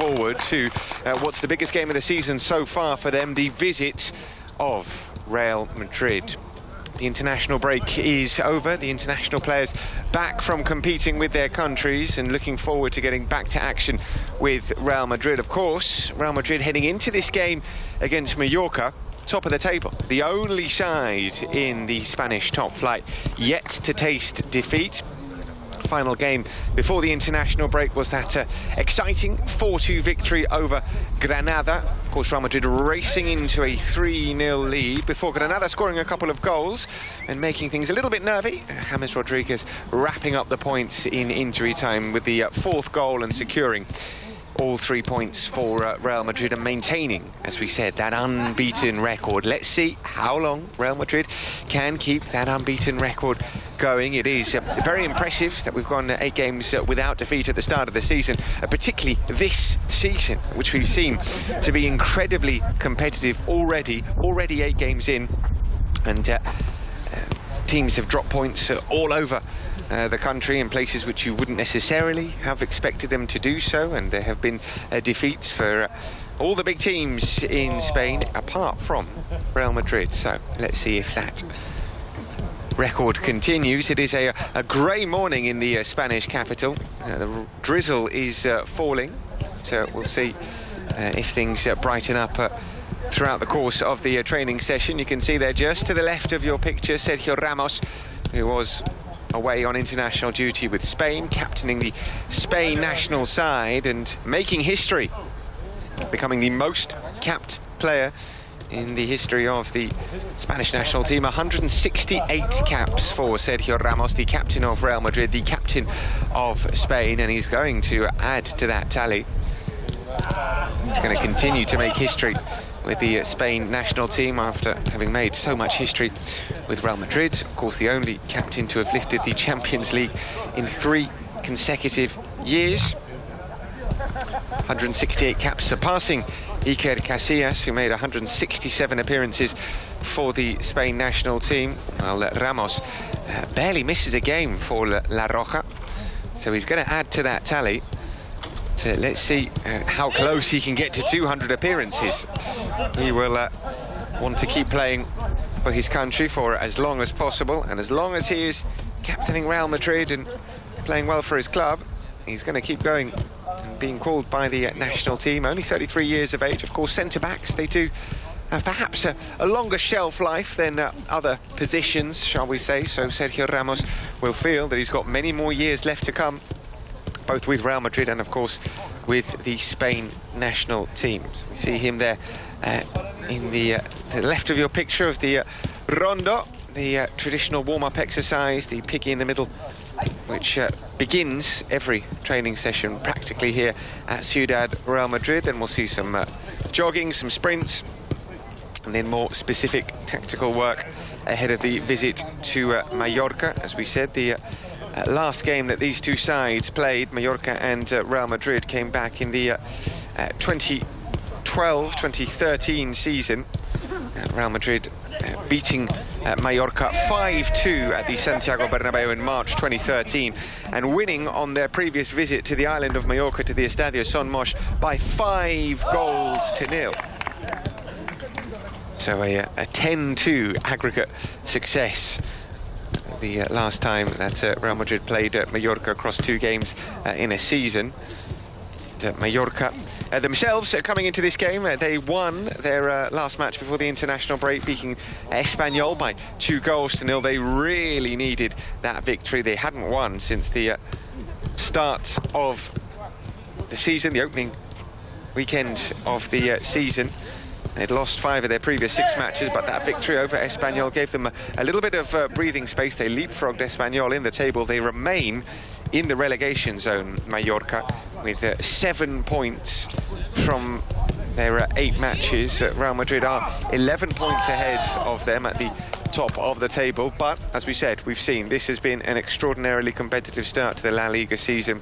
forward to what's the biggest game of the season so far for them, the visit of Real Madrid. The international break is over. The international players back from competing with their countries and looking forward to getting back to action with Real Madrid. Of course, Real Madrid heading into this game against Mallorca, top of the table. The only side in the Spanish top flight yet to taste defeat. Final game before the international break was that exciting 4-2 victory over Granada. Of course, Real Madrid racing into a 3-0 lead before Granada scoring a couple of goals and making things a little bit nervy. James Rodriguez wrapping up the points in injury time with the fourth goal and securing all 3 points for Real Madrid and maintaining, as we said, that unbeaten record. Let's see how long Real Madrid can keep that unbeaten record going. It is very impressive that we've gone 8 games without defeat at the start of the season, particularly this season, which we've seen to be incredibly competitive already 8 games in, and teams have dropped points all over the country in places which you wouldn't necessarily have expected them to do so, and there have been defeats for all the big teams in Spain apart from Real Madrid. So let's see if that record continues. It is a grey morning in the Spanish capital. The drizzle is falling, so we'll see if things brighten up throughout the course of the training session. You can see there just to the left of your picture Sergio Ramos, who was away on international duty with Spain, captaining the Spain national side and making history, becoming the most capped player in the history of the Spanish national team. 168 caps for Sergio Ramos, the captain of Real Madrid, the captain of Spain, and he's going to add to that tally. He's going to continue to make history with the Spain national team after having made so much history with Real Madrid. Of course, the only captain to have lifted the Champions League in 3 consecutive years. 168 caps, surpassing Iker Casillas, who made 167 appearances for the Spain national team. Well, Ramos barely misses a game for La Roja, so he's going to add to that tally. So let's see how close he can get to 200 appearances. He will want to keep playing for his country for as long as possible, and as long as he is captaining Real Madrid and playing well for his club, he's going to keep going and being called by the national team. Only 33 years of age. Of course, centre-backs, they do have perhaps a longer shelf life than other positions, shall we say. So Sergio Ramos will feel that he's got many more years left to come, both with Real Madrid and, of course, with the Spain national teams. We see him there in the left of your picture of the rondo, the traditional warm-up exercise, the piggy in the middle, which begins every training session practically here at Ciudad Real Madrid. And we'll see some jogging, some sprints, and then more specific tactical work ahead of the visit to Mallorca. As we said, the last game that these two sides played, Mallorca and Real Madrid, came back in the 2012-2013 season. Real Madrid beating Mallorca 5-2 at the Santiago Bernabeu in March 2013, and winning on their previous visit to the island of Mallorca, to the Estadio Son Moix, by 5-0. So a 10-2 aggregate success the last time that Real Madrid played Mallorca across 2 games in a season. Mallorca themselves coming into this game, they won their last match before the international break, beating Espanyol by 2-0. They really needed that victory. They hadn't won since the start of the season, the opening weekend of the season. They'd lost 5 of their previous 6 matches, but that victory over Espanyol gave them a little bit of breathing space. They leapfrogged Espanyol in the table. They remain in the relegation zone, Mallorca, with 7 points from their 8 matches. Real Madrid are 11 points ahead of them at the top of the table. But, as we said, we've seen this has been an extraordinarily competitive start to the La Liga season.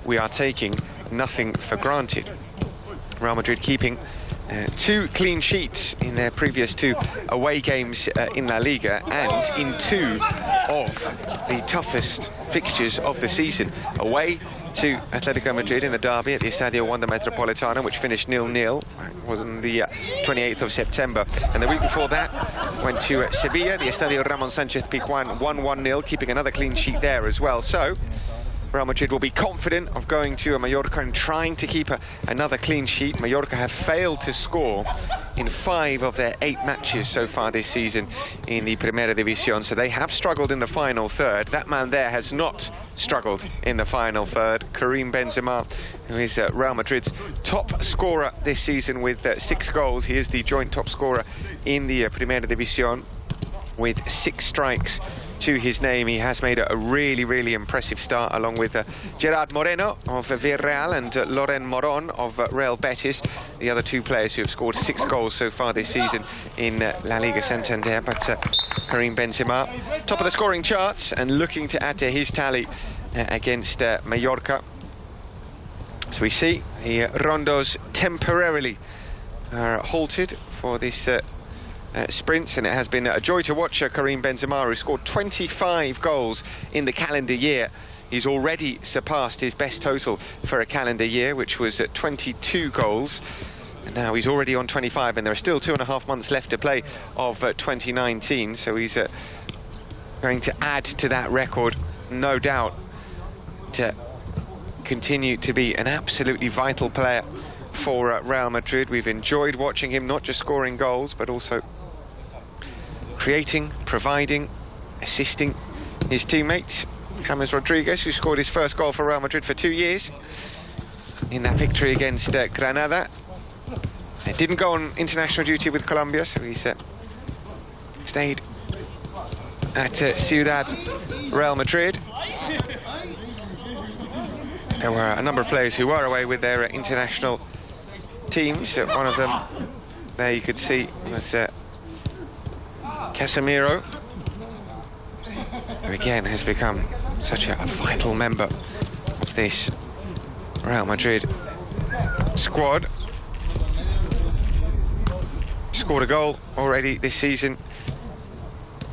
We are taking nothing for granted. Real Madrid keeping 2 clean sheets in their previous 2 away games in La Liga, and in 2 of the toughest fixtures of the season. Away to Atletico Madrid in the derby at the Estadio Wanda Metropolitano, which finished 0-0. It was on the 28th of September. And the week before that, went to Sevilla, the Estadio Ramon Sanchez Pizjuan, 1-1-0, keeping another clean sheet there as well. So Real Madrid will be confident of going to Mallorca and trying to keep another clean sheet. Mallorca have failed to score in 5 of their 8 matches so far this season in the Primera División, so they have struggled in the final third. That man there has not struggled in the final third. Karim Benzema, who is Real Madrid's top scorer this season with 6 goals. He is the joint top scorer in the Primera División with 6 strikes to his name. He has made a really, really impressive start, along with Gerard Moreno of Villarreal and Loren Moron of Real Betis, the other 2 players who have scored 6 goals so far this season in La Liga Santander. But Karim Benzema, top of the scoring charts and looking to add to his tally against Mallorca. So we see the Rondos temporarily are halted for this sprints, and it has been a joy to watch Karim Benzema, who scored 25 goals in the calendar year. He's already surpassed his best total for a calendar year, which was 22 goals. And now he's already on 25, and there are still 2.5 months left to play of 2019. So he's going to add to that record, no doubt, to continue to be an absolutely vital player for Real Madrid. We've enjoyed watching him, not just scoring goals, but also creating, providing, assisting his teammates. James Rodriguez, who scored his first goal for Real Madrid for 2 years in that victory against Granada. He didn't go on international duty with Colombia, so he's stayed at Ciudad Real Madrid. There were a number of players who were away with their international teams. One of them there you could see was Casemiro, who again has become such a vital member of this Real Madrid squad. Scored a goal already this season,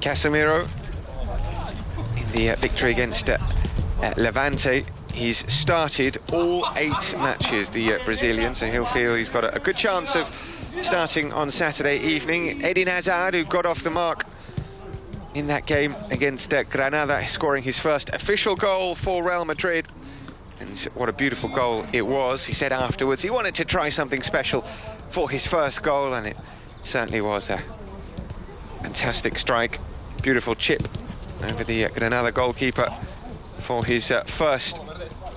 Casemiro, in the victory against Levante. He's started all 8 matches, the Brazilian, so he'll feel he's got a good chance of starting on Saturday evening. Eden Hazard, who got off the mark in that game against Granada, scoring his first official goal for Real Madrid. And what a beautiful goal it was. He said afterwards he wanted to try something special for his first goal, and it certainly was a fantastic strike. Beautiful chip over the Granada goalkeeper for his first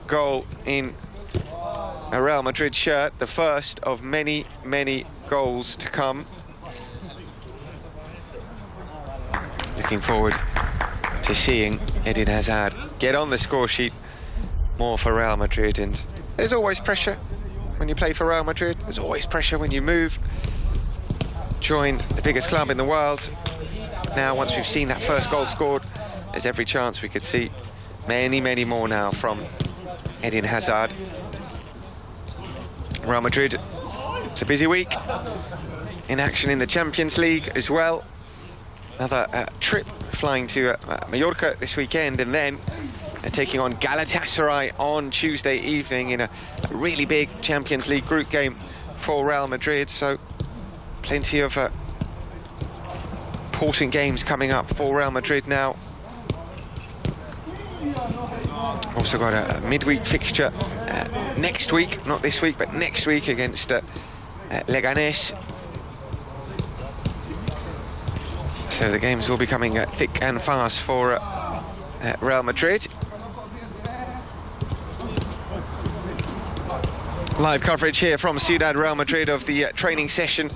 goal in a Real Madrid shirt, the first of many, many goals to come. Looking forward to seeing Eden Hazard get on the score sheet more for Real Madrid. And there's always pressure when you play for Real Madrid. There's always pressure when you move, join the biggest club in the world. Now, once we've seen that first goal scored, there's every chance we could see many, many more now from Eden Hazard. Real Madrid, it's a busy week. In action in the Champions League as well. Another trip flying to Mallorca this weekend, and then taking on Galatasaray on Tuesday evening in a really big Champions League group game for Real Madrid. So plenty of important games coming up for Real Madrid now. Also got a midweek fixture next week, not this week, but next week against Leganés. So the games will be coming thick and fast for Real Madrid. Live coverage here from Ciudad Real Madrid of the training session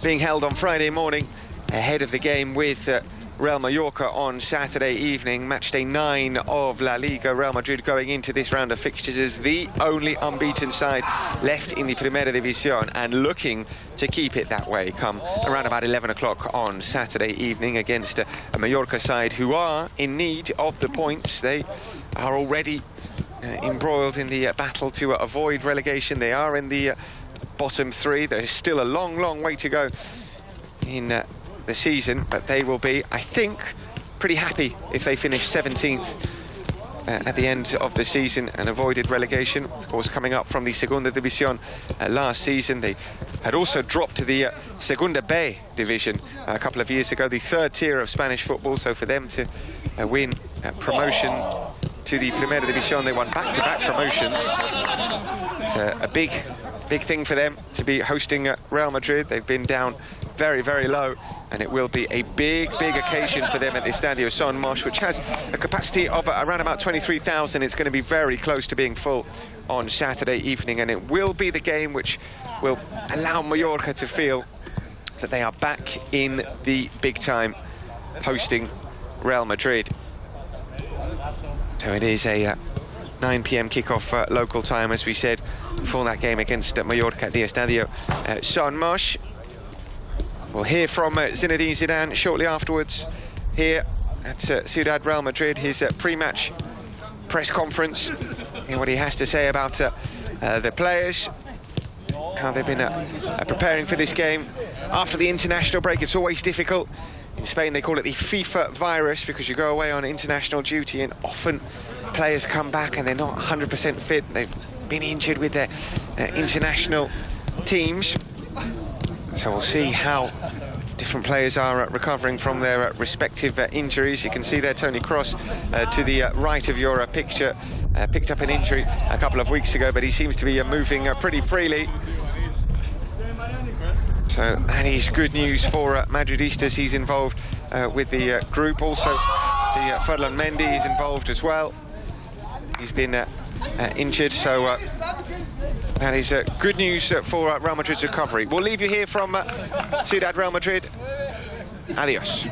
being held on Friday morning ahead of the game with Real Mallorca on Saturday evening. Match day 9 of La Liga. Real Madrid going into this round of fixtures as the only unbeaten side left in the Primera División, and looking to keep it that way come around about 11 o'clock on Saturday evening against a Mallorca side who are in need of the points. They are already embroiled in the battle to avoid relegation. They are in the bottom 3. There's still a long, long way to go in the season, but they will be, I think, pretty happy if they finish 17th at the end of the season and avoided relegation. Of course, coming up from the Segunda División last season, they had also dropped to the Segunda B division a couple of years ago, the third tier of Spanish football. So for them to win promotion to the Primera División, they won back-to-back promotions. It's a big thing for them to be hosting Real Madrid. They've been down very, very low, and it will be a big occasion for them at the Estadio Son Moix, which has a capacity of around about 23,000. It's going to be very close to being full on Saturday evening, and it will be the game which will allow Mallorca to feel that they are back in the big time, hosting Real Madrid. So it is a 9 p.m. kickoff local time, as we said, for that game against Mallorca at the Estadio Son Moix. We'll hear from Zinedine Zidane shortly afterwards here at Ciudad Real Madrid, his pre-match press conference, and what he has to say about the players, how they've been preparing for this game. After the international break, it's always difficult. In Spain, they call it the FIFA virus, because you go away on international duty and often players come back and they're not 100% fit. They've been injured with their international teams. So we'll see how different players are recovering from their respective injuries. You can see there Tony Kroos to the right of your picture, picked up an injury a couple of weeks ago, but he seems to be moving pretty freely. So that is good news for Madridistas. He's involved with the group. Also, see Ferland Mendy is involved as well. He's been injured, so that is good news for Real Madrid's recovery. We'll leave you here from Ciudad Real Madrid. Adios.